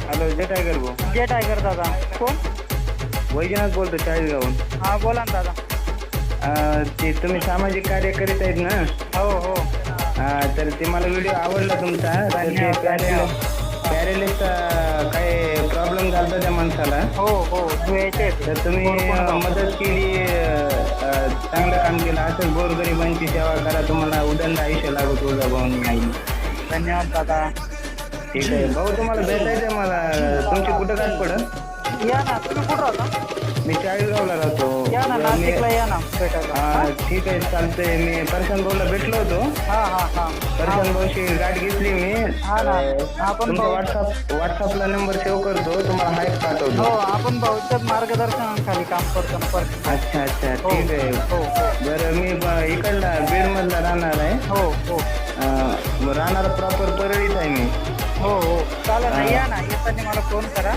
Hello जय tiger भाऊ. जे tiger दादा. कोण? वैजनाथ बोलतो चाळीसगावहून. हा बोला ना दादा. ते तुम्ही सामाजिक कार्य करीत आहेत ना. हो हो. तर ते मला व्हिडिओ आवडला तुमचा. तर ते पॅरेलिसचा काय प्रॉब्लेम झाला त्या माणसाला. हो हो धुयाचे. तर तुम्ही मदत केली, चांगलं काम केलं. असंच गोरगरिबांची सेवा करा, तुम्हाला उदंड आयुष्य लागू तुळजाभवानी आई. धन्यवाद दादा. ठीक आहे भाऊ, तुम्हाला भेटायचं आहे मला. तुमची कुठं गाठ पडत? या ना. तुम्ही कुठं राहता? मी चाळीसगावला राहतो. या ना नाशिकला या ना भेटायला. ठीक आहे चालतंय. मी परशान भाऊला भेटलो होतो. हा हा हा. परशान भाऊशी गाठ घेतली मी. हा ना. आपण तुमचा व्हॉट्सअपला नंबर सेव्ह करतो, तुम्हाला हायक पाठवतो. हो आपण भाऊच्याच मार्गदर्शनाखाली काम करतो ना. अच्छा अच्छा ठीक आहे. हो हो. बरं मी इकडला बीडमधला राहणार आहे. हो हो. राहणार प्रॉपर परळीत आहे मी. हो हो चालेल ना. या ना. येताना मला फोन करा.